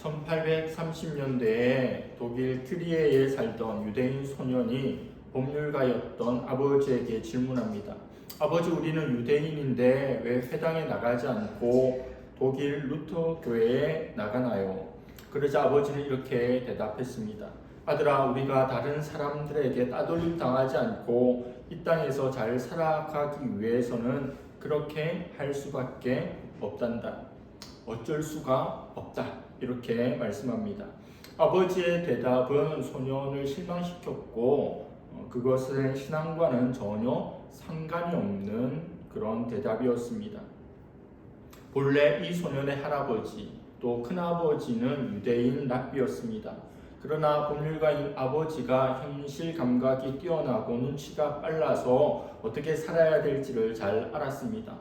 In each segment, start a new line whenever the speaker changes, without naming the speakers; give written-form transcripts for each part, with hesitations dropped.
1830년대에 독일 트리에에 살던 유대인 소년이 법률가였던 아버지에게 질문합니다. 아버지, 우리는 유대인인데 왜 회당에 나가지 않고 독일 루터 교회에 나가나요? 그러자 아버지는 이렇게 대답했습니다. 아들아, 우리가 다른 사람들에게 따돌림 당하지 않고 이 땅에서 잘 살아가기 위해서는 그렇게 할 수밖에 없단다. 어쩔 수가 없다. 이렇게 말씀합니다. 아버지의 대답은 소년을 실망시켰고 그것은 신앙과는 전혀 상관이 없는 그런 대답이었습니다. 본래 이 소년의 할아버지 또 큰아버지는 유대인 랍비였습니다. 그러나 법률가인 아버지가 현실 감각이 뛰어나고 눈치가 빨라서 어떻게 살아야 될지를 잘 알았습니다.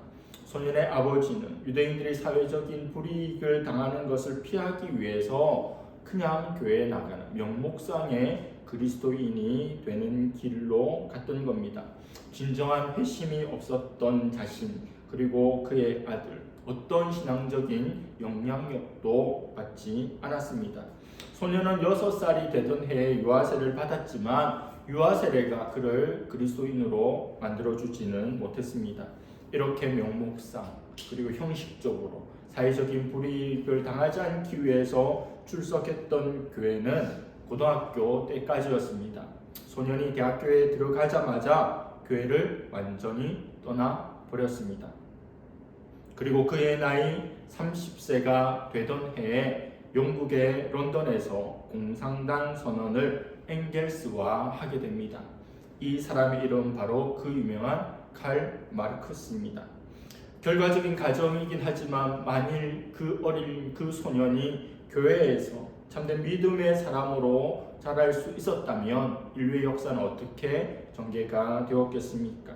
소년의 아버지는 유대인들이 사회적인 불이익을 당하는 것을 피하기 위해서 그냥 교회에 나가는 명목상의 그리스도인이 되는 길로 갔던 겁니다. 진정한 회심이 없었던 자신, 그리고 그의 아들, 어떤 신앙적인 영향력도 받지 않았습니다. 소년은 6살이 되던 해에 유아세를 받았지만 유아세례가 그를 그리스도인으로 만들어주지는 못했습니다. 이렇게 명목상 그리고 형식적으로 사회적인 불이익을 당하지 않기 위해서 출석했던 교회는 고등학교 때까지였습니다. 소년이 대학교에 들어가자마자 교회를 완전히 떠나버렸습니다. 그리고 그의 나이 30세가 되던 해에 영국의 런던에서 공산당 선언을 엥겔스와 하게 됩니다. 이 사람의 이름은 바로 그 유명한 칼 마르크스입니다. 결과적인 가정이긴 하지만 만일 그 어린 그 소년이 교회에서 참된 믿음의 사람으로 자랄 수 있었다면 인류의 역사는 어떻게 전개가 되었겠습니까?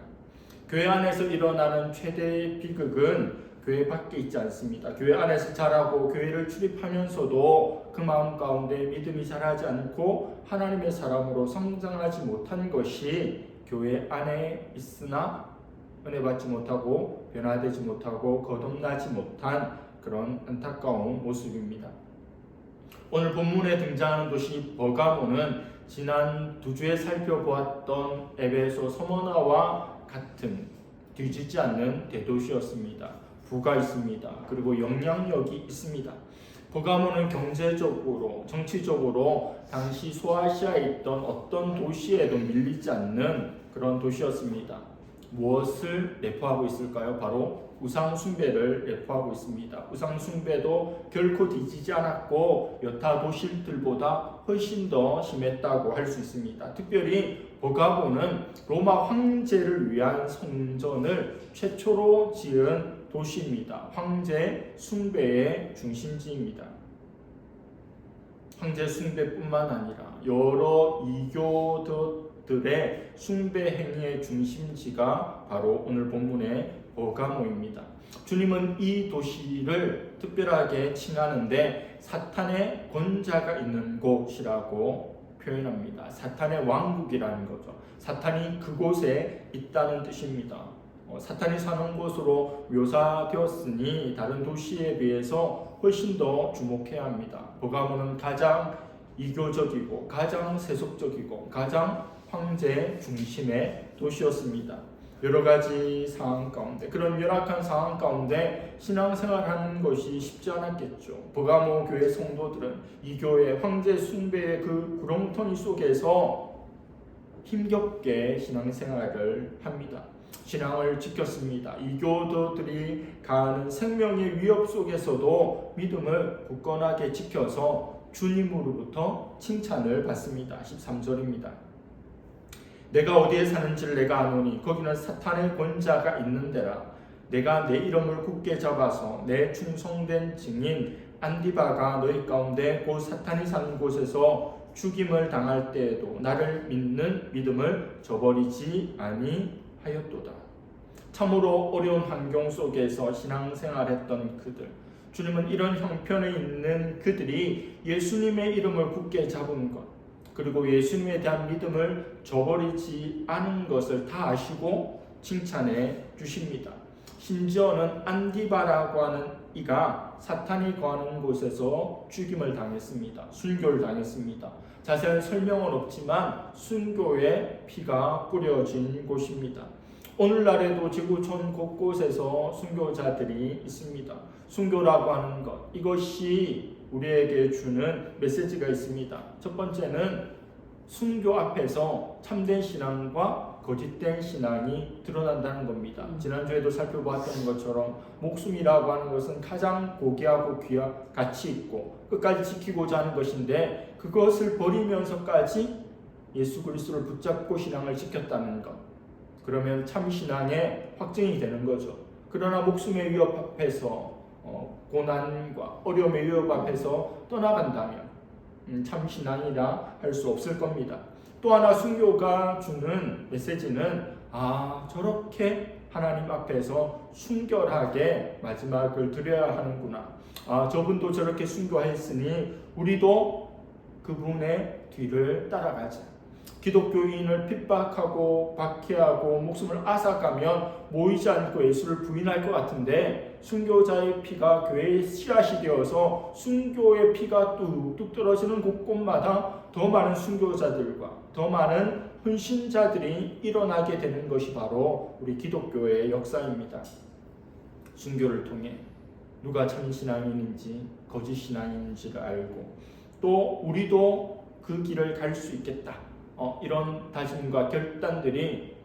교회 안에서 일어나는 최대의 비극은 교회 밖에 있지 않습니다. 교회 안에서 자라고 교회를 출입하면서도 그 마음 가운데 믿음이 자라지 않고 하나님의 사람으로 성장하지 못한 것이 교회 안에 있으나 은혜 받지 못하고 변화되지 못하고 거듭나지 못한 그런 안타까운 모습입니다. 오늘 본문에 등장하는 도시 버가모는 지난 2주에 살펴보았던 에베소 서머나와 같은 뒤지지 않는 대도시였습니다. 부가 있습니다. 그리고 영향력이 있습니다. 버가모는 경제적으로, 정치적으로 당시 소아시아에 있던 어떤 도시에도 밀리지 않는 그런 도시였습니다. 무엇을 내포하고 있을까요? 바로 우상 숭배를 내포하고 있습니다. 우상 숭배도 결코 뒤지지 않았고 여타 도시들보다 훨씬 더 심했다고 할 수 있습니다. 특별히 버가모는 로마 황제를 위한 성전을 최초로 지은 도시입니다. 황제 숭배의 중심지입니다. 황제 숭배뿐만 아니라 여러 이교도들의 숭배 행위의 중심지가 바로 오늘 본문의 버가모입니다. 주님은 이 도시를 특별하게 칭하는데 사탄의 권자가 있는 곳이라고 표현합니다. 사탄의 왕국이라는 거죠. 사탄이 그곳에 있다는 뜻입니다. 사탄이 사는 곳으로 묘사되었으니 다른 도시에 비해서 훨씬 더 주목해야 합니다. 버가모는 가장 이교적이고 가장 세속적이고 가장 황제 중심의 도시였습니다. 여러 가지 상황 가운데, 그런 열악한 상황 가운데 신앙생활하는 것이 쉽지 않았겠죠. 버가모 교회 성도들은 이 교회 황제 숭배의 그 구렁텅이 속에서 힘겹게 신앙생활을 합니다. 신앙을 지켰습니다. 이교도들이 가하는 생명의 위협 속에서도 믿음을 굳건하게 지켜서 주님으로부터 칭찬을 받습니다. 13절입니다. 내가 어디에 사는지를 내가 아노니 거기는 사탄의 권자가 있는 데라. 내가 내 이름을 굳게 잡아서 내 충성된 증인 안디바가 너희 가운데 곧 사탄이 사는 곳에서 죽임을 당할 때에도 나를 믿는 믿음을 저버리지 아니하였도다. 참으로 어려운 환경 속에서 신앙생활했던 그들, 주님은 이런 형편에 있는 그들이 예수님의 이름을 굳게 잡은 것, 그리고 예수님에 대한 믿음을 저버리지 않은 것을 다 아시고 칭찬해 주십니다. 심지어는 안디바라고 하는 이가 사탄이 거하는 곳에서 죽임을 당했습니다. 순교를 당했습니다. 자세한 설명은 없지만 순교의 피가 뿌려진 곳입니다. 오늘날에도 지구촌 곳곳에서 순교자들이 있습니다. 순교라고 하는 것, 이것이 우리에게 주는 메시지가 있습니다. 첫 번째는 순교 앞에서 참된 신앙과 거짓된 신앙이 드러난다는 겁니다. 지난주에도 살펴보았던 것처럼 목숨이라고 하는 것은 가장 고귀하고 귀한 가치 있고 끝까지 지키고자 하는 것인데, 그것을 버리면서까지 예수 그리스도를 붙잡고 신앙을 지켰다는 것, 그러면 참 신앙의 확증이 되는 거죠. 그러나 목숨의 위협 앞에서 고난과 어려움의 위협 앞에서 떠나간다면 참 신앙이라 할 수 없을 겁니다. 또 하나 순교가 주는 메시지는 저렇게 하나님 앞에서 순결하게 마지막을 드려야 하는구나. 저분도 저렇게 순교했으니 우리도 그분의 뒤를 따라가자. 기독교인을 핍박하고 박해하고 목숨을 앗아가면 모이지 않고 예수를 부인할 것 같은데, 순교자의 피가 교회의 씨앗이 되어서 순교의 피가 뚝뚝 떨어지는 곳곳마다 더 많은 순교자들과 더 많은 헌신자들이 일어나게 되는 것이 바로 우리 기독교의 역사입니다. 순교를 통해 누가 참 신앙인인지 거짓 신앙인지를 알고, 또 우리도 그 길을 갈 수 있겠다, 이런 다짐과 결단들이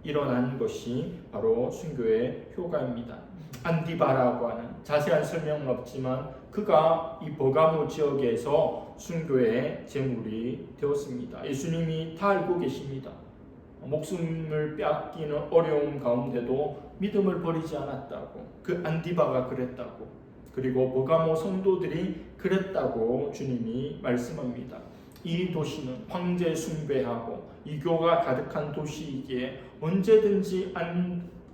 일어난 것이 바로 순교의 효과입니다. 안디바라고 하는, 자세한 설명은 없지만 그가 이 버가모 지역에서 순교의 제물이 되었습니다. 예수님이 다 알고 계십니다. 목숨을 빼앗기는 어려움 가운데도 믿음을 버리지 않았다고, 그 안디바가 그랬다고, 그리고 버가모 성도들이 그랬다고 주님이 말씀합니다. 이 도시는 황제 숭배하고 이교가 가득한 도시이기에 언제든지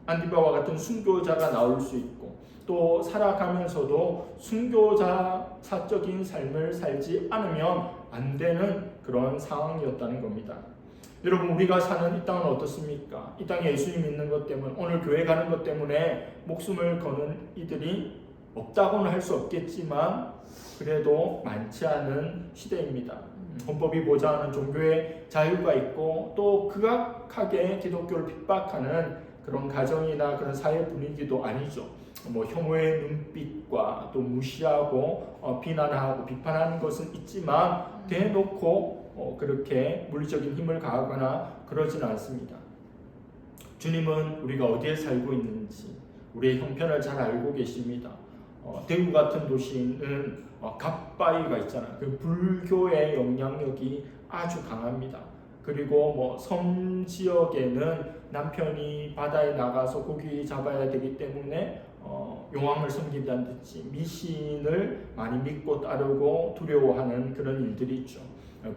안디바와 같은 순교자가 나올 수 있고, 또 살아가면서도 순교자 사적인 삶을 살지 않으면 안 되는 그런 상황이었다는 겁니다. 여러분, 우리가 사는 이 땅은 어떻습니까? 이 땅에 예수님 믿는 것 때문에, 오늘 교회 가는 것 때문에 목숨을 거는 이들이 없다고는 할 수 없겠지만 그래도 많지 않은 시대입니다. 헌법이 보장하는 종교의 자유가 있고, 또 극악하게 기독교를 핍박하는 그런 가정이나 그런 사회 분위기도 아니죠. 혐오의 눈빛과 또 무시하고 비난하고 비판하는 것은 있지만 대놓고 그렇게 물리적인 힘을 가하거나 그러지는 않습니다. 주님은 우리가 어디에 살고 있는지 우리의 형편을 잘 알고 계십니다. 대구 같은 도시는 갓바위가 있잖아요. 그 불교의 영향력이 아주 강합니다. 그리고 섬 지역에는 남편이 바다에 나가서 고기 잡아야 되기 때문에 용왕을 섬긴다는 듯이 미신을 많이 믿고 따르고 두려워하는 그런 일들이 있죠.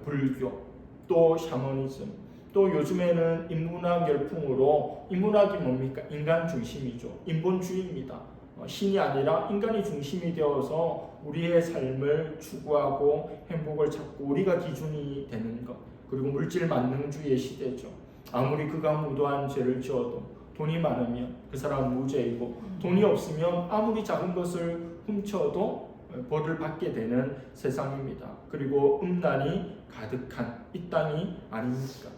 불교, 또 샤머니즘, 또 요즘에는 인문학 열풍으로, 인문학이 뭡니까? 인간 중심이죠. 인본주의입니다. 신이 아니라 인간이 중심이 되어서 우리의 삶을 추구하고 행복을 찾고 우리가 기준이 되는 것, 그리고 물질 만능주의의 시대죠. 아무리 그가 무도한 죄를 지어도 돈이 많으면 그 사람은 무죄이고, 돈이 없으면 아무리 작은 것을 훔쳐도 벌을 받게 되는 세상입니다. 그리고 음란이 가득한 이 땅이 아닙니까?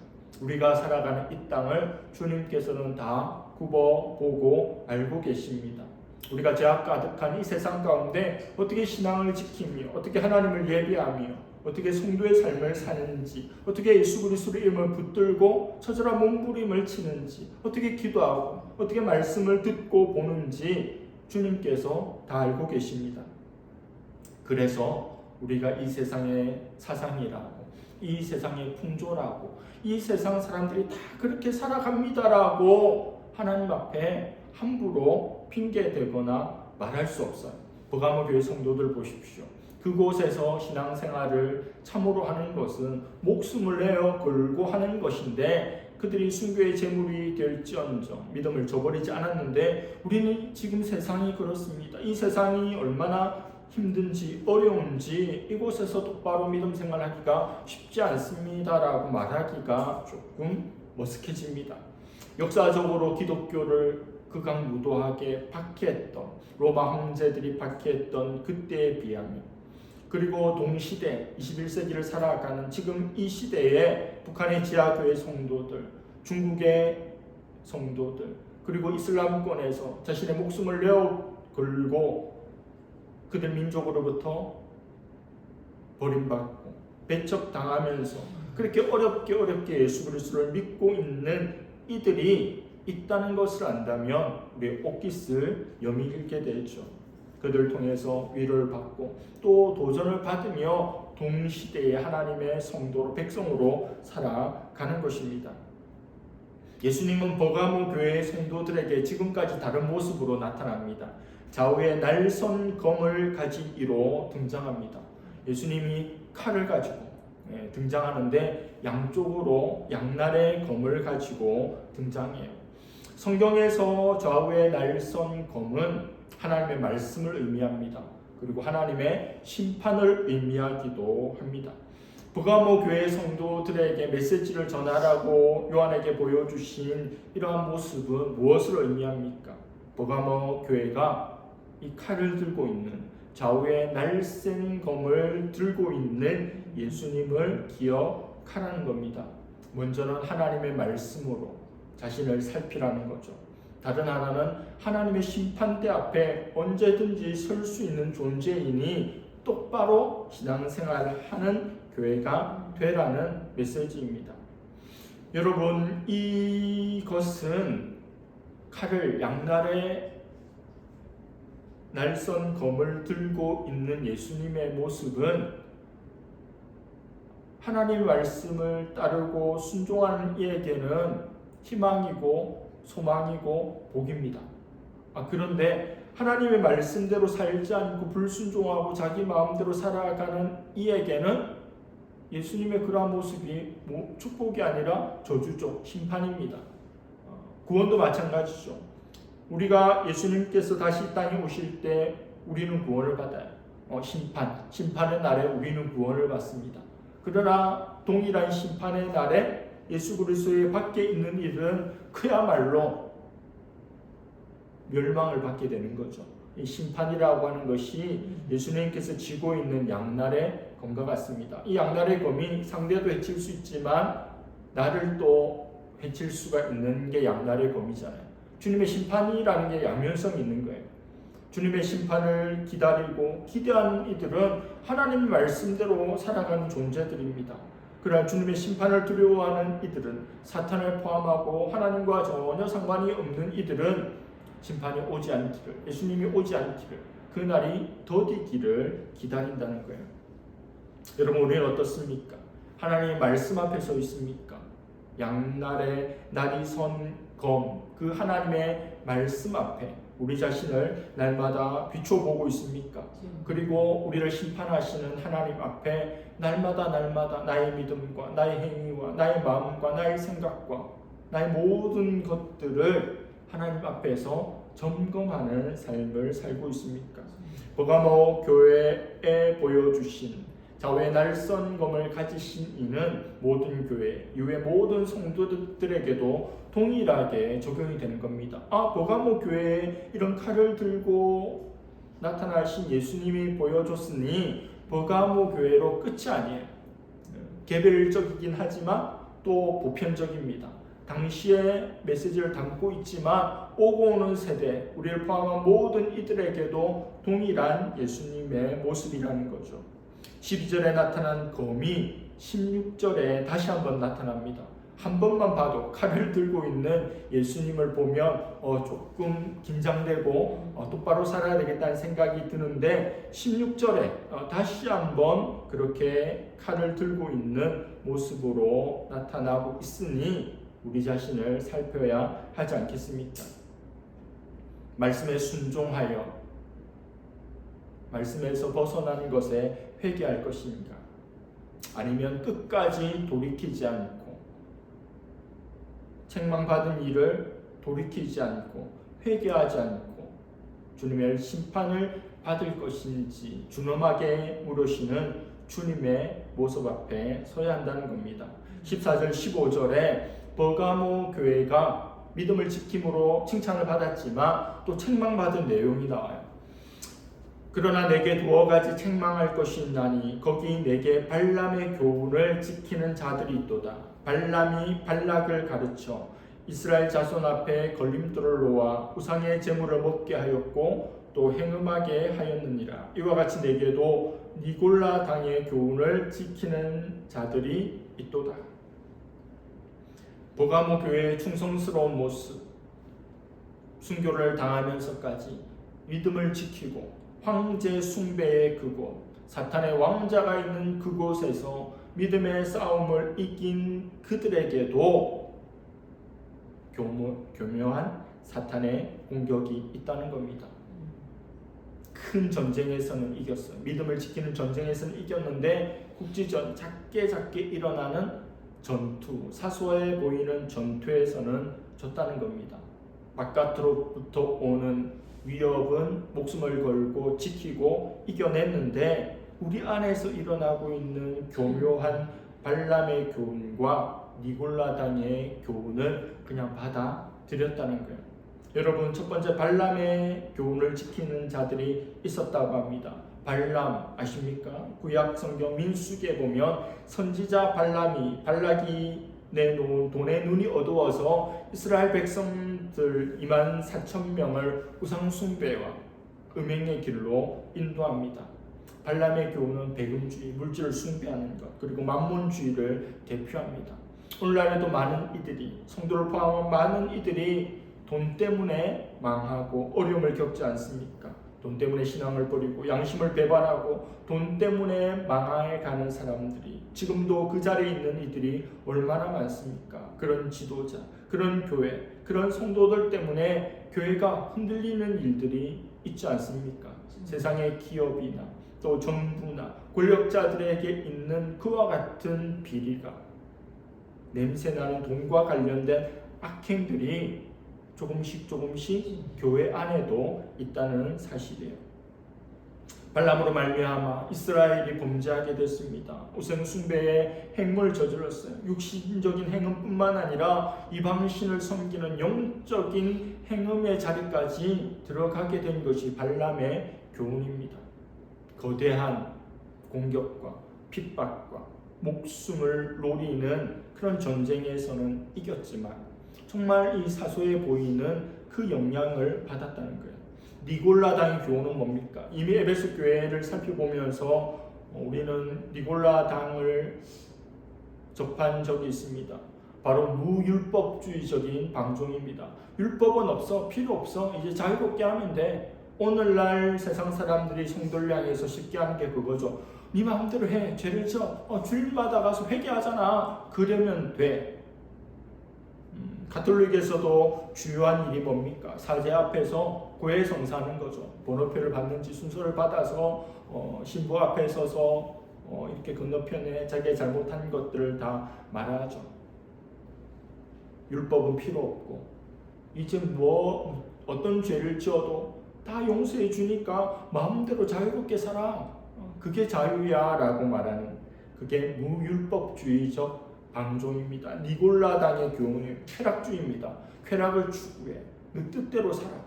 우리가 살아가는 이 땅을 주님께서는 다 굽어보고 알고 계십니다. 우리가 죄악 가득한 이 세상 가운데 어떻게 신앙을 지키며, 어떻게 하나님을 예배하며, 어떻게 성도의 삶을 사는지, 어떻게 예수 그리스도의 이름을 붙들고 처절한 몸부림을 치는지, 어떻게 기도하고 어떻게 말씀을 듣고 보는지 주님께서 다 알고 계십니다. 그래서 우리가 이 세상의 사상이라고, 이 세상의 풍조라고, 이 세상 사람들이 다 그렇게 살아갑니다라고 하나님 앞에 함부로 핑계대거나 말할 수 없어요. 버가모 교회 성도들 보십시오. 그곳에서 신앙생활을 참으로 하는 것은 목숨을 내어 걸고 하는 것인데, 그들이 순교의 제물이 될지언정 믿음을 저버리지 않았는데, 우리는 지금 세상이 그렇습니다. 이 세상이 얼마나 힘든지 어려운지 이곳에서 똑바로 믿음 생활하기가 쉽지 않습니다라고 말하기가 조금 머쓱해집니다. 역사적으로 기독교를 극악무도하게 박해했던 로마 황제들이 박해했던 그때에 비하면, 그리고 동시대 21세기를 살아가는 지금 이 시대에 북한의 지하교회 성도들, 중국의 성도들, 그리고 이슬람권에서 자신의 목숨을 내어 걸고 그들 민족으로부터 버림받고 배척당하면서 그렇게 어렵게 예수 그리스도를 믿고 있는 이들이 있다는 것을 안다면 우리의 옷깃을 여미 잃게 되죠. 그들을 통해서 위로를 받고 또 도전을 받으며 동시대의 하나님의 성도로, 백성으로 살아가는 것입니다. 예수님은 버가모 교회의 성도들에게 지금까지 다른 모습으로 나타납니다. 좌우에 날선 검을 가진 이로 등장합니다. 예수님이 칼을 가지고 등장하는데 양쪽으로 양날의 검을 가지고 등장해요. 성경에서 좌우에 날선 검은 하나님의 말씀을 의미합니다. 그리고 하나님의 심판을 의미하기도 합니다. 버가모 교회 성도들에게 메시지를 전하라고 요한에게 보여주신 이러한 모습은 무엇을 의미합니까? 버가모 교회가 이 칼을 들고 있는, 좌우에 날쌘 검을 들고 있는 예수님을 기억하라는 겁니다. 먼저는 하나님의 말씀으로 자신을 살피라는 거죠. 다른 하나는 하나님의 심판대 앞에 언제든지 설 수 있는 존재이니 똑바로 신앙생활을 하는 교회가 되라는 메시지입니다. 여러분, 이것은 칼을, 양날의 날선 검을 들고 있는 예수님의 모습은 하나님의 말씀을 따르고 순종하는 이에게는 희망이고 소망이고 복입니다. 그런데 하나님의 말씀대로 살지 않고 불순종하고 자기 마음대로 살아가는 이에게는 예수님의 그러한 모습이 축복이 아니라 저주죠. 심판입니다. 구원도 마찬가지죠. 우리가 예수님께서 다시 이 땅에 오실 때 우리는 구원을 받아요. 심판의 날에 우리는 구원을 받습니다. 그러나 동일한 심판의 날에 예수 그리스도의 밖에 있는 이들은 그야말로 멸망을 받게 되는 거죠. 이 심판이라고 하는 것이 예수님께서 쥐고 있는 양날의 검과 같습니다. 이 양날의 검이 상대도 해칠 수 있지만 나를 또 해칠 수가 있는 게 양날의 검이잖아요. 주님의 심판이라는 게 양면성이 있는 거예요. 주님의 심판을 기다리고 기대하는 이들은 하나님의 말씀대로 살아가는 존재들입니다. 그러나 주님의 심판을 두려워하는 이들은, 사탄을 포함하고 하나님과 전혀 상관이 없는 이들은 심판이 오지 않기를, 예수님이 오지 않기를, 그 날이 더디기를 기다린다는 거예요. 여러분, 우리는 어떻습니까? 하나님의 말씀 앞에 서 있습니까? 양날의 날이 선 검, 그 하나님의 말씀 앞에 우리 자신을 날마다 비춰보고 있습니까? 그리고 우리를 심판하시는 하나님 앞에 날마다 나의 믿음과 나의 행위와 나의 마음과 나의 생각과 나의 모든 것들을 하나님 앞에서 점검하는 삶을 살고 있습니까? 버가모 교회에 보여주신 좌우에 날선 검을 가지신 이는 모든 교회, 이후의 모든 성도들에게도 동일하게 적용이 되는 겁니다. 버가모 교회에 이런 칼을 들고 나타나신 예수님이 보여줬으니 버가모 교회로 끝이 아니에요. 개별적이긴 하지만 또 보편적입니다. 당시의 메시지를 담고 있지만 오고 오는 세대, 우리를 포함한 모든 이들에게도 동일한 예수님의 모습이라는 거죠. 12절에 나타난 검이 16절에 다시 한번 나타납니다. 한 번만 봐도 칼을 들고 있는 예수님을 보면 조금 긴장되고 똑바로 살아야 되겠다는 생각이 드는데 16절에 다시 한번 그렇게 칼을 들고 있는 모습으로 나타나고 있으니 우리 자신을 살펴야 하지 않겠습니까? 말씀에 순종하여 말씀에서 벗어나는 것에 회개할 것인가? 아니면 끝까지 돌이키지 않고 책망받은 일을 돌이키지 않고 회개하지 않고 주님의 심판을 받을 것인지 준엄하게 물으시는 주님의 모습 앞에 서야 한다는 겁니다. 14절 15절에 버가모 교회가 믿음을 지킴으로 칭찬을 받았지만 또 책망받은 내용이 나와요. 그러나 내게 두어 가지 책망할 것이 있나니 거기 내게 발람의 교훈을 지키는 자들이 있도다. 발람이 발락을 가르쳐 이스라엘 자손 앞에 걸림돌을 놓아 우상의 제물을 먹게 하였고 또 행음하게 하였느니라. 이와 같이 내게도 니골라 당의 교훈을 지키는 자들이 있도다. 버가모 교회의 충성스러운 모습, 순교를 당하면서까지 믿음을 지키고 황제 숭배의 그곳, 사탄의 왕자가 있는 그곳에서 믿음의 싸움을 이긴 그들에게도 교묘한 사탄의 공격이 있다는 겁니다. 큰 전쟁에서는 이겼어요. 믿음을 지키는 전쟁에서는 이겼는데 국지전 작게 일어나는 전투, 사소해 보이는 전투에서는 졌다는 겁니다. 바깥으로부터 오는 위협은 목숨을 걸고 지키고 이겨냈는데 우리 안에서 일어나고 있는 교묘한 발람의 교훈과 니골라당의 교훈을 그냥 받아들였다는 거예요. 여러분, 첫 번째 발람의 교훈을 지키는 자들이 있었다고 합니다. 발람 아십니까? 구약 성경 민수기에 보면 선지자 발락이 내놓은 돈에 눈이 어두워서 이스라엘 백성들 24,000명을 우상 숭배와 음행의 길로 인도합니다. 발람의 교훈은 배금주의, 물질을 숭배하는 것, 그리고 만몬주의를 대표합니다. 오늘날에도 많은 이들이, 성도를 포함한 많은 이들이 돈 때문에 망하고 어려움을 겪지 않습니까? 돈 때문에 신앙을 버리고 양심을 배반하고 돈 때문에 망해가는 사람들이 지금도 그 자리에 있는 이들이 얼마나 많습니까? 그런 지도자, 그런 교회, 그런 성도들 때문에 교회가 흔들리는 일들이 있지 않습니까? 세상의 기업이나 또 정부나 권력자들에게 있는 그와 같은 비리가, 냄새나는 돈과 관련된 악행들이 조금씩 교회 안에도 있다는 사실이에요. 발람으로 말미암아 이스라엘이 범죄하게 됐습니다. 우상 숭배의 행물을 저질렀어요. 육신적인 행음뿐만 아니라 이방신을 섬기는 영적인 행음의 자리까지 들어가게 된 것이 발람의 교훈입니다. 거대한 공격과 핍박과 목숨을 노리는 그런 전쟁에서는 이겼지만 정말 이 사소해 보이는 그 영향을 받았다는 거예요. 니골라당의 교훈은 뭡니까? 이미 에베소 교회를 살펴보면서 우리는 니골라당을 접한 적이 있습니다. 바로 무율법주의적인 방종입니다. 율법은 없어, 필요 없어, 이제 자유롭게 하면 돼. 오늘날 세상 사람들이 성도를 향해서 쉽게 하는 게 그거죠. 네 마음대로 해, 죄를 져, 주일마다 가서 회개하잖아, 그러면 돼. 가톨릭에서도 주요한 일이 뭡니까? 사제 앞에서 고해성사하는 거죠. 번호표를 받는지 순서를 받아서 신부 앞에 서서 이렇게 건너편에 자기가 잘못한 것들을 다 말하죠. 율법은 필요 없고 이제 어떤 죄를 지어도 다 용서해 주니까 마음대로 자유롭게 살아. 그게 자유야 라고 말하는, 그게 무율법주의적 방종입니다. 니골라당의 교훈은 쾌락주의입니다. 쾌락을 추구해. 그 뜻대로 살아.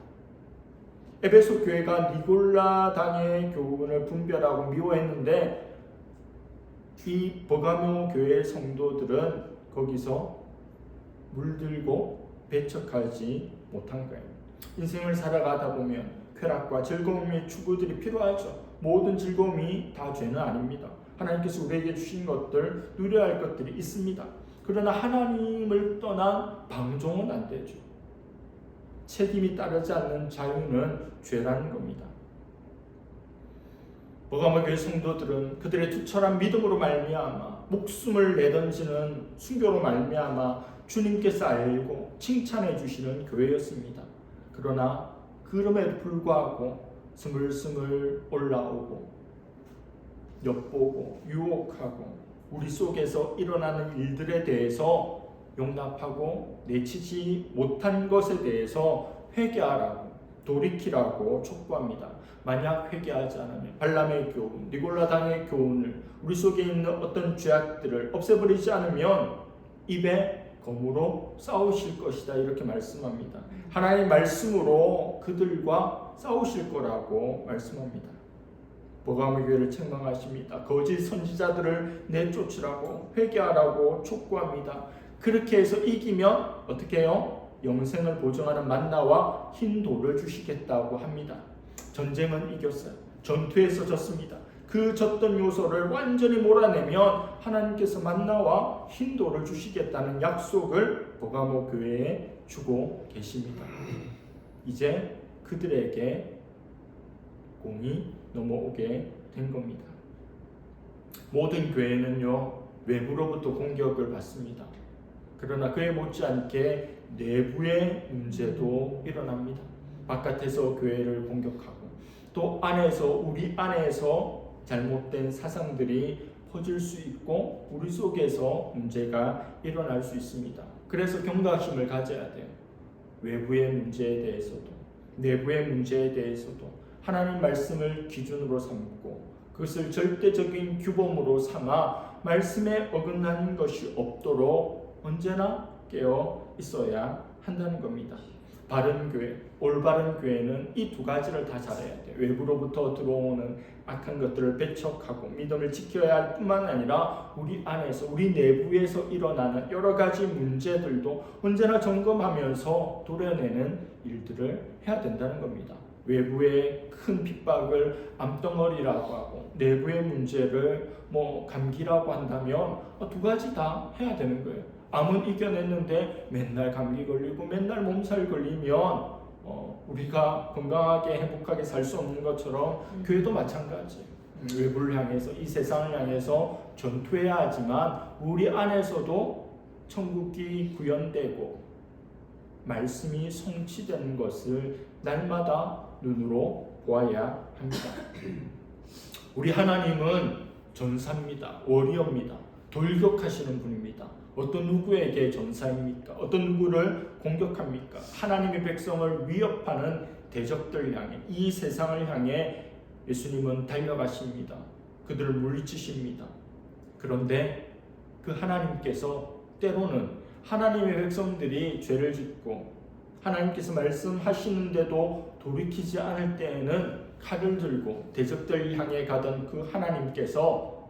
에베소 교회가 니골라당의 교훈을 분별하고 미워했는데 이 버가모 교회 성도들은 거기서 물들고 배척하지 못한 거예요. 인생을 살아가다 보면 쾌락과 즐거움의 추구들이 필요하죠. 모든 즐거움이 다 죄는 아닙니다. 하나님께서 우리에게 주신 것들, 누려야 할 것들이 있습니다. 그러나 하나님을 떠난 방종은 안 되죠. 책임이 따르지 않는 자유는 죄라는 겁니다. 버가모 교회 성도들은 그들의 투철한 믿음으로 말미암아 목숨을 내던지는 순교로 말미암아 주님께서 알고 칭찬해 주시는 교회였습니다. 그러나 그럼에도 불구하고 스물스물 올라오고 엿보고 유혹하고 우리 속에서 일어나는 일들에 대해서 용납하고 내치지 못한 것에 대해서 회개하라고, 돌이키라고 촉구합니다. 만약 회개하지 않으면 발람의 교훈, 니골라당의 교훈을, 우리 속에 있는 어떤 죄악들을 없애버리지 않으면 입에 검으로 싸우실 것이다 이렇게 말씀합니다. 하나님 말씀으로 그들과 싸우실 거라고 말씀합니다. 버가모 교회를 책망하십니다. 거짓 선지자들을 내쫓으라고 회개하라고 촉구합니다. 그렇게 해서 이기면 어떻게 해요? 영생을 보증하는 만나와 흰 돌을 주시겠다고 합니다. 전쟁은 이겼어요. 전투에서 졌습니다. 그 졌던 요소를 완전히 몰아내면 하나님께서 만나와 흰 돌을 주시겠다는 약속을 버가모 교회에 주고 계십니다. 이제 그들에게 공이 넘어오게 된 겁니다. 모든 교회는요, 외부로부터 공격을 받습니다. 그러나 그에 못지않게 내부의 문제도 일어납니다. 바깥에서 교회를 공격하고 또 안에서 우리 안에서 잘못된 사상들이 퍼질 수 있고 우리 속에서 문제가 일어날 수 있습니다. 그래서 경각심을 가져야 돼요. 외부의 문제에 대해서도 내부의 문제에 대해서도 하나님 말씀을 기준으로 삼고 그것을 절대적인 규범으로 삼아 말씀에 어긋나는 것이 없도록 언제나 깨어 있어야 한다는 겁니다. 바른 교회, 올바른 교회는 이 두 가지를 다 잘해야 돼요. 외부로부터 들어오는 악한 것들을 배척하고 믿음을 지켜야 할 뿐만 아니라 우리 안에서, 우리 내부에서 일어나는 여러 가지 문제들도 언제나 점검하면서 도려내는 일들을 해야 된다는 겁니다. 외부의 큰 핍박을 암덩어리라고 하고 내부의 문제를 감기라고 한다면 두 가지 다 해야 되는 거예요. 암은 이겨냈는데 맨날 감기 걸리고 맨날 몸살 걸리면 우리가 건강하게 행복하게 살 수 없는 것처럼 교회도 마찬가지예요. 외부를 향해서 이 세상을 향해서 전투해야 하지만 우리 안에서도 천국이 구현되고 말씀이 성취되는 것을 날마다 눈으로 보아야 합니다. 우리 하나님은 전사입니다. 워리어입니다. 돌격하시는 분입니다. 어떤 누구에게 전사입니까? 어떤 누구를 공격합니까? 하나님의 백성을 위협하는 대적들 향해, 이 세상을 향해 예수님은 달려가십니다. 그들을 물리치십니다. 그런데 그 하나님께서 때로는 하나님의 백성들이 죄를 짓고 하나님께서 말씀하시는데도 돌이키지 않을 때에는 칼을 들고 대적들 향해 가던 그 하나님께서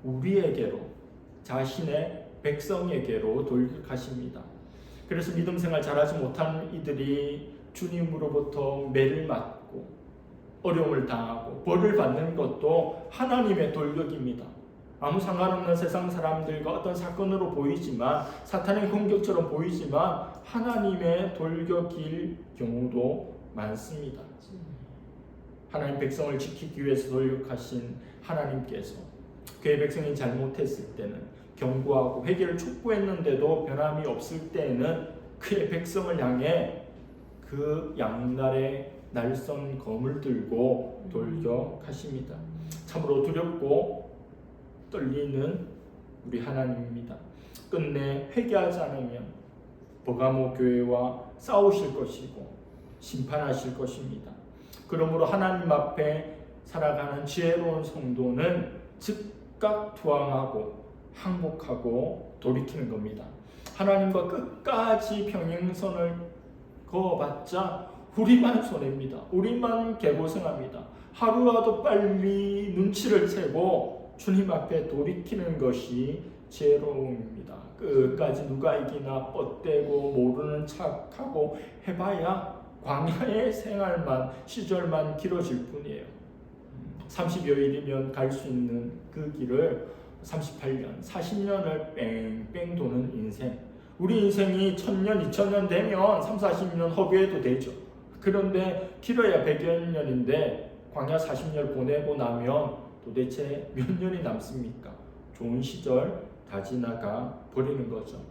우리에게로, 자신의 백성에게로 돌격하십니다. 그래서 믿음 생활 잘하지 못하는 이들이 주님으로부터 매를 맞고 어려움을 당하고 벌을 받는 것도 하나님의 돌격입니다. 아무 상관없는 세상 사람들과 어떤 사건으로 보이지만, 사탄의 공격처럼 보이지만 하나님의 돌격일 경우도 많습니다. 하나님 백성을 지키기 위해서 돌격하신 하나님께서 그의 백성이 잘못했을 때는 경고하고 회개를 촉구했는데도 변함이 없을 때에는 그의 백성을 향해 그 양날의 날선 검을 들고 돌격하십니다. 참으로 두렵고 떨리는 우리 하나님입니다. 끝내 회개하지 않으면 버가모 교회와 싸우실 것이고 심판하실 것입니다. 그러므로 하나님 앞에 살아가는 지혜로운 성도는 즉각 투항하고 항복하고 돌이키는 겁니다. 하나님과 끝까지 평행선을 그어봤자 우리만 손해입니다. 우리만 개고생합니다. 하루라도 빨리 눈치를 채고 주님 앞에 돌이키는 것이 지혜로움입니다. 끝까지 누가 이기나 뻗대고 모르는 척하고 해봐야 광야의 생활만, 시절만 길어질 뿐이에요. 30여일이면 갈 수 있는 그 길을 38년, 40년을 뺑뺑 도는 인생. 우리 인생이 1000년, 2000년 되면 3, 40년 허비해도 되죠. 그런데 길어야 100여 년인데 광야 40년 보내고 나면 도대체 몇 년이 남습니까? 좋은 시절 다 지나가 버리는 거죠.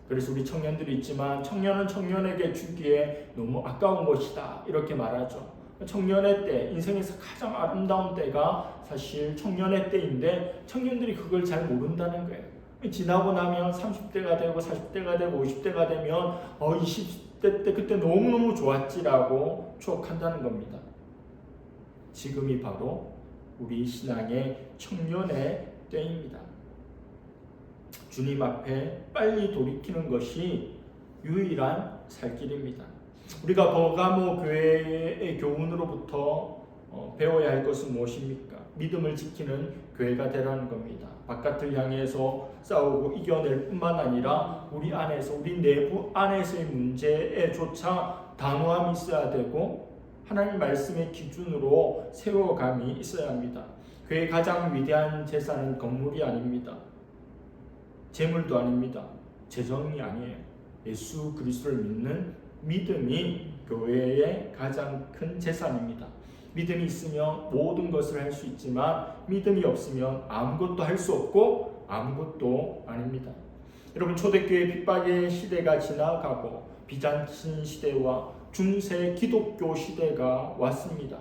그래서 우리 청년들이 있지만 청년은 청년에게 주기에 너무 아까운 것이다 이렇게 말하죠. 청년의 때, 인생에서 가장 아름다운 때가 사실 청년의 때인데 청년들이 그걸 잘 모른다는 거예요. 지나고 나면 30대가 되고 40대가 되고 50대가 되면 20대 때 그때 너무너무 좋았지라고 추억한다는 겁니다. 지금이 바로 우리 신앙의 청년의 때입니다. 주님 앞에 빨리 돌이키는 것이 유일한 살 길입니다. 우리가 버가모 교회의 교훈으로부터 배워야 할 것은 무엇입니까? 믿음을 지키는 교회가 되라는 겁니다. 바깥을 향해서 싸우고 이겨낼 뿐만 아니라 우리 안에서, 우리 내부 안에서의 문제에조차 단호함이 있어야 되고 하나님 말씀의 기준으로 세워감이 있어야 합니다. 교회의 가장 위대한 재산은 건물이 아닙니다. 재물도 아닙니다. 재정이 아니에요. 예수 그리스도를 믿는 믿음이 교회의 가장 큰 재산입니다. 믿음이 있으면 모든 것을 할 수 있지만 믿음이 없으면 아무것도 할 수 없고 아무것도 아닙니다. 여러분, 초대교회 핍박의 시대가 지나가고 비잔틴 시대와 중세 기독교 시대가 왔습니다.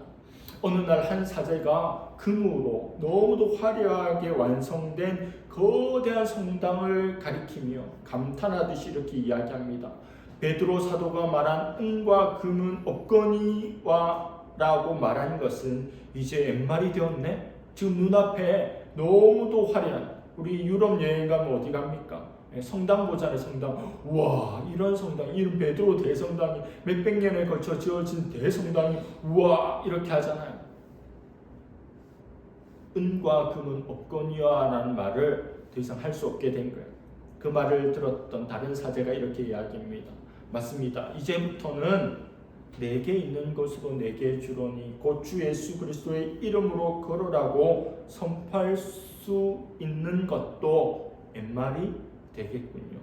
어느 날 한 사제가 금으로 너무도 화려하게 완성된 거대한 성당을 가리키며 감탄하듯이 이렇게 이야기합니다. 베드로 사도가 말한 은과 금은 없거니와 라고 말한 것은 이제 옛말이 되었네. 지금 눈앞에 너무도 화려한, 우리 유럽 여행 가면 어디 갑니까? 성당 보잖아요. 성당. 우와, 이런 성당, 이런 베드로 대성당이 몇백 년에 걸쳐 지어진 대성당이 우와 이렇게 하잖아요. 은과 금은 없거니와 라는 말을 더 이상 할 수 없게 된 거예요. 그 말을 들었던 다른 사제가 이렇게 이야기합니다. 맞습니다. 이제부터는 내게 있는 것으로 내게 주노니 곧 주 예수 그리스도의 이름으로 걸으라고 선포할 수 있는 것도 옛말이 되겠군요.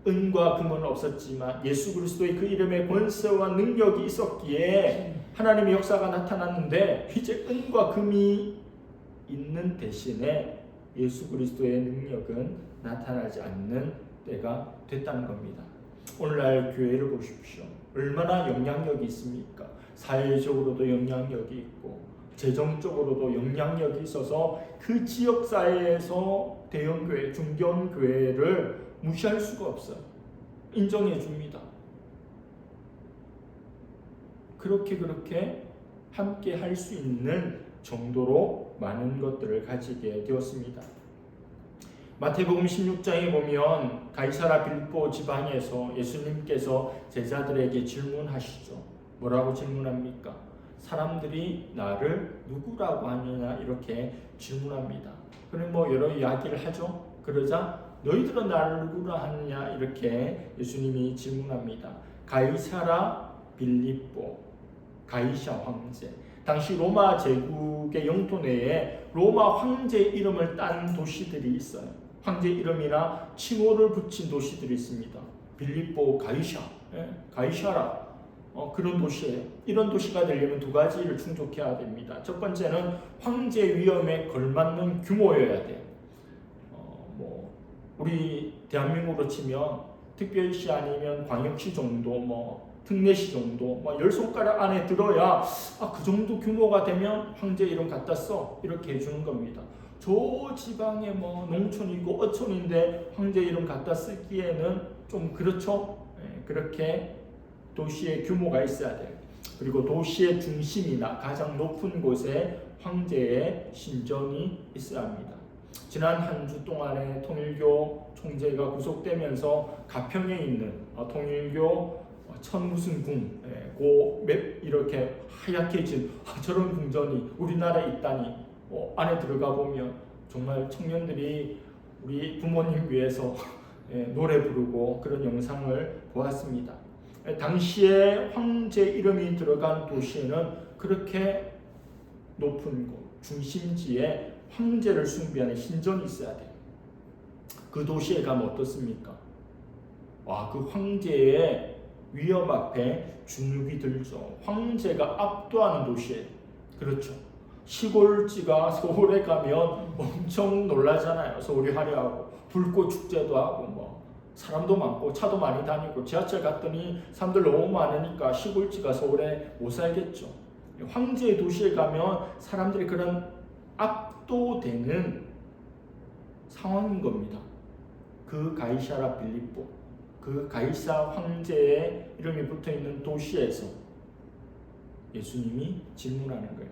은과 금은 없었지만 예수 그리스도의 그 이름의 권세와 능력이 있었기에 하나님의 역사가 나타났는데 이제 은과 금이 있는 대신에 예수 그리스도의 능력은 나타나지 않는 때가 됐다는 겁니다. 오늘날 교회를 보십시오. 얼마나 영향력이 있습니까? 사회적으로도 영향력이 있고 재정적으로도 영향력이 있어서 그 지역 사회에서 대형교회, 중견교회를 무시할 수가 없어요. 인정해 줍니다. 그렇게 함께 할 수 있는 정도로 많은 것들을 가지게 되었습니다. 마태복음 16장에 보면 가이사라 빌보 지방에서 예수님께서 제자들에게 질문하시죠. 뭐라고 질문합니까? 사람들이 나를 누구라고 하느냐 이렇게 질문합니다. 그럼 여러 이야기를 하죠. 그러자 너희들은 나를 누구라 하느냐 이렇게 예수님이 질문합니다. 가이사라 빌립보, 가이사 황제. 당시 로마 제국의 영토 내에 로마 황제 이름을 딴 도시들이 있어요. 황제 이름이나 칭호를 붙인 도시들이 있습니다. 빌립보, 가이샤, 가이샤라 그런 도시예요. 이런 도시가 되려면 두 가지를 충족해야 됩니다. 첫 번째는 황제 위험에 걸맞는 규모여야 돼요. 우리 대한민국으로 치면 특별시 아니면 광역시 정도, 특례시 정도, 10손가락 안에 들어야 그 정도 규모가 되면 황제 이름 갖다 써 이렇게 해주는 겁니다. 저 지방에 농촌이고 어촌인데 황제 이름 갖다 쓰기에는 좀 그렇죠. 그렇게 도시의 규모가 있어야 돼요. 그리고 도시의 중심이나 가장 높은 곳에 황제의 신전이 있어야 합니다. 지난 한 주 동안에 통일교 총재가 구속되면서 가평에 있는 통일교 천무슨 궁, 이렇게 하얗게 진 저런 궁전이 우리나라에 있다니 안에 들어가 보면 정말 청년들이 우리 부모님 위해서 노래 부르고 그런 영상을 보았습니다. 당시에 황제 이름이 들어간 도시에는 그렇게 높은 곳, 중심지에 황제를 숭배하는 신전이 있어야 돼요. 그 도시에 가면 어떻습니까? 그 황제의 위협 앞에 주눅이 들죠. 황제가 압도하는 도시예요. 그렇죠. 시골지가 서울에 가면 엄청 놀라잖아요. 서울이 화려하고 불꽃 축제도 하고 사람도 많고 차도 많이 다니고 지하철 갔더니 사람들 너무 많으니까 시골지가 서울에 못 살겠죠. 황제의 도시에 가면 사람들이 그런 압도되는 상황인 겁니다. 그 가이사라 빌립보, 그 가이사 황제의 이름이 붙어있는 도시에서 예수님이 질문하는 거예요.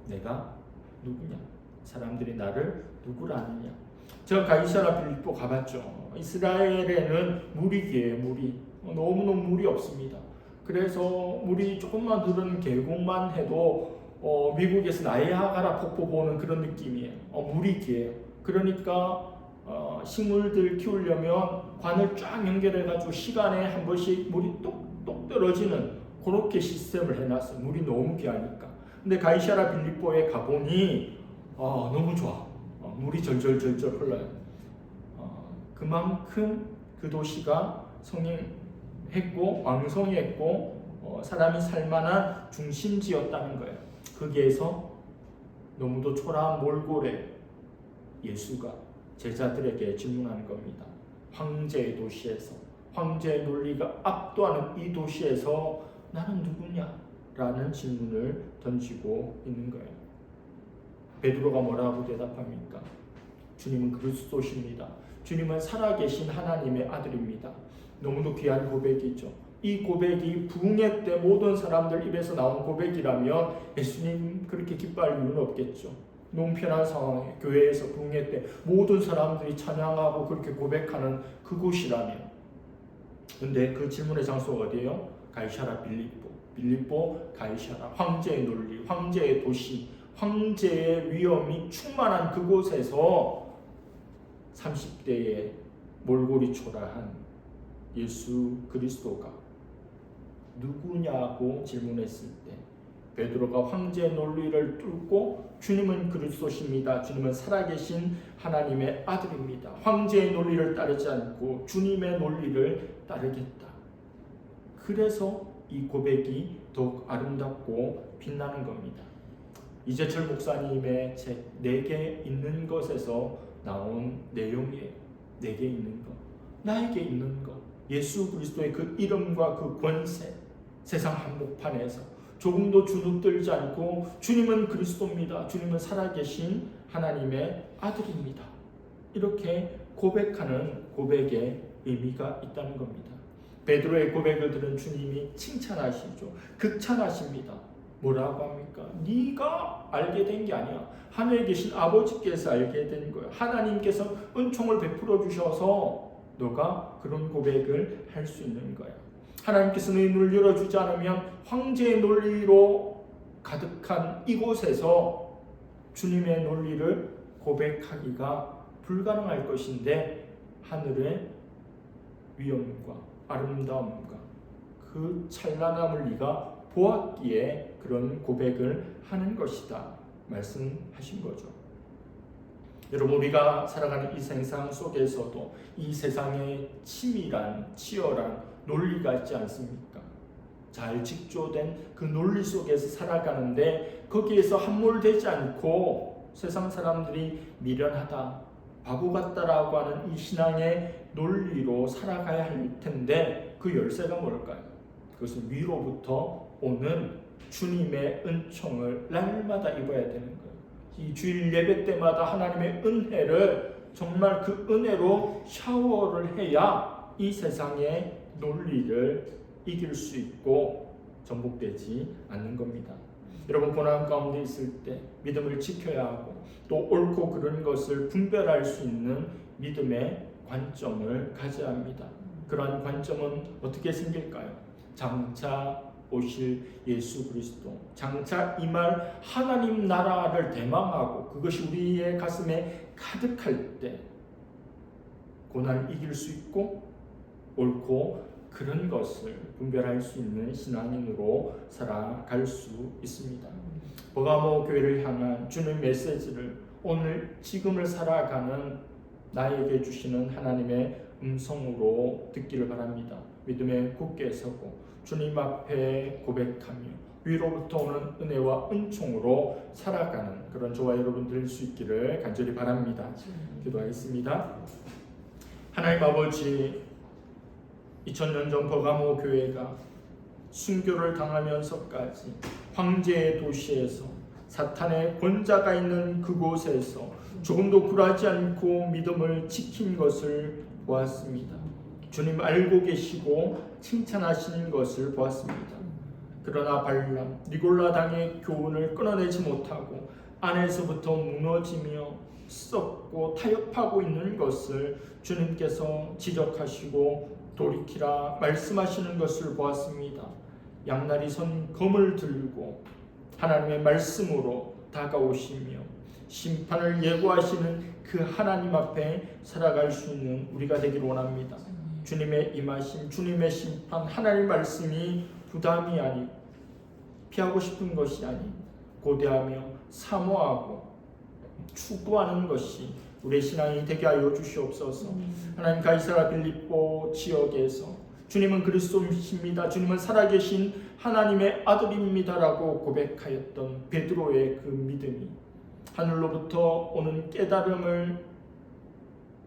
내가 누구냐? 사람들이 나를 누구라 하느냐? 제가 가이사라 빌립보 가봤죠. 이스라엘에는 물이 귀해요. 물이 너무너무 물이 없습니다. 그래서 물이 조금만 흐르는 계곡만 해도 미국에서 나이아가라 폭포 보는 그런 느낌이에요. 물이 귀해요. 그러니까 식물들 키우려면 관을 쫙 연결해가지고 시간에 한 번씩 물이 똑똑 떨어지는 그렇게 시스템을 해놨어요. 물이 너무 귀하니까. 근데 가이사라 빌립보에 가보니 너무 좋아. 물이 절절절절 흘러요. 그만큼 그 도시가 성행했고 왕성했고 사람이 살만한 중심지였다는 거예요. 거기에서 너무도 초라한 몰골에 예수가 제자들에게 질문하는 겁니다. 황제의 도시에서, 황제의 논리가 압도하는 이 도시에서 나는 누구냐? 라는 질문을 던지고 있는 거예요. 베드로가 뭐라고 대답합니까? 주님은 그리스도십니다. 주님은 살아계신 하나님의 아들입니다. 너무도 귀한 고백이죠. 이 고백이 부흥회 때 모든 사람들 입에서 나온 고백이라면 예수님 그렇게 기뻐할 이유는 없겠죠. 너무 편한 상황에 교회에서 부흥회 때 모든 사람들이 찬양하고 그렇게 고백하는 그곳이라면. 근데 그 질문의 장소가 어디예요? 가이사라 빌립보 가이사라, 황제의 논리, 황제의 도시, 황제의 위엄이 충만한 그곳에서 30대의 몰골이 초라한 예수 그리스도가 누구냐고 질문했을 때 베드로가 황제의 논리를 뚫고 주님은 그리스도십니다. 주님은 살아계신 하나님의 아들입니다. 황제의 논리를 따르지 않고 주님의 논리를 따르겠다. 그래서 이 고백이 더욱 아름답고 빛나는 겁니다. 이재철 목사님의 책 내게 있는 것에서 나온 내용이에요. 내게 있는 것, 나에게 있는 것, 예수 그리스도의 그 이름과 그 권세, 세상 한복판에서 조금도 주눅들지 않고 주님은 그리스도입니다. 주님은 살아계신 하나님의 아들입니다. 이렇게 고백하는 고백에 의미가 있다는 겁니다. 베드로의 고백을 들은 주님이 칭찬하시죠. 극찬하십니다. 뭐라고 합니까? 네가 알게 된 게 아니야. 하늘에 계신 아버지께서 알게 된 거야. 하나님께서 은총을 베풀어 주셔서 너가 그런 고백을 할 수 있는 거야. 하나님께서 너의 눈을 열어주지 않으면 황제의 논리로 가득한 이곳에서 주님의 논리를 고백하기가 불가능할 것인데 하늘의 위엄과 아름다움과 그 찬란함을 네가 보았기에 그런 고백을 하는 것이다 말씀하신 거죠. 여러분, 우리가 살아가는 이 세상 속에서도 이 세상에 치밀한 치열한 논리가 있지 않습니까? 잘 직조된 그 논리 속에서 살아가는데 거기에서 함몰되지 않고 세상 사람들이 미련하다, 바보 같다라고 하는 이 신앙의 논리로 살아가야 할 텐데 그 열쇠가 뭘까요? 그것은 위로부터 오는 주님의 은총을 날마다 입어야 되는 거예요. 이 주일 예배 때마다 하나님의 은혜를 정말 그 은혜로 샤워를 해야 이 세상의 논리를 이길 수 있고 전복되지 않는 겁니다. 여러분, 고난 가운데 있을 때 믿음을 지켜야 하고 또 옳고 그른 것을 분별할 수 있는 믿음의 관점을 가져야 합니다. 그러한 관점은 어떻게 생길까요? 장차 오실 예수 그리스도, 장차 임할 하나님 나라를 대망하고 그것이 우리의 가슴에 가득할 때 고난을 이길 수 있고 옳고 그런 것을 분별할 수 있는 신앙인으로 살아갈 수 있습니다. 버가모 교회를 향한 주님 메시지를 오늘 지금을 살아가는 나에게 주시는 하나님의 음성으로 듣기를 바랍니다. 믿음에 굳게 서고 주님 앞에 고백하며 위로부터 오는 은혜와 은총으로 살아가는 그런 저와 여러분 될 수 있기를 간절히 바랍니다. 기도하겠습니다. 하나님 아버지, 2000년 전 버가모 교회가 순교를 당하면서까지 황제의 도시에서 사탄의 권자가 있는 그곳에서 조금도 굴하지 않고 믿음을 지킨 것을 보았습니다. 주님 알고 계시고 칭찬하시는 것을 보았습니다. 그러나 발람, 니골라 당의 교훈을 끊어내지 못하고 안에서부터 무너지며 썩고 타협하고 있는 것을 주님께서 지적하시고 돌이키라 말씀하시는 것을 보았습니다. 양날이 선 검을 들고 하나님의 말씀으로 다가오시며 심판을 예고하시는 그 하나님 앞에 살아갈 수 있는 우리가 되기를 원합니다. 주님의 임하심, 주님의 심판, 하나님의 말씀이 부담이 아니고 피하고 싶은 것이 아니고 고대하며 사모하고 추구하는 것이 우리의 신앙이 되게 하여 주시옵소서. 하나님, 가이사라 빌립보 지역에서 주님은 그리스도이십니다, 주님은 살아계신 하나님의 아들입니다라고 고백하였던 베드로의 그 믿음이 하늘로부터 오는 깨달음을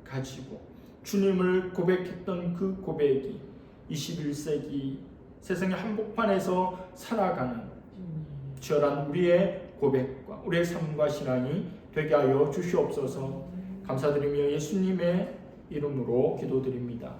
가지고 주님을 고백했던 그 고백이 21세기 세상의 한복판에서 살아가는 치열한 우리의 고백과 우리의 삶과 신앙이 되게 하여 주시옵소서. 감사드리며 예수님의 이름으로 기도드립니다.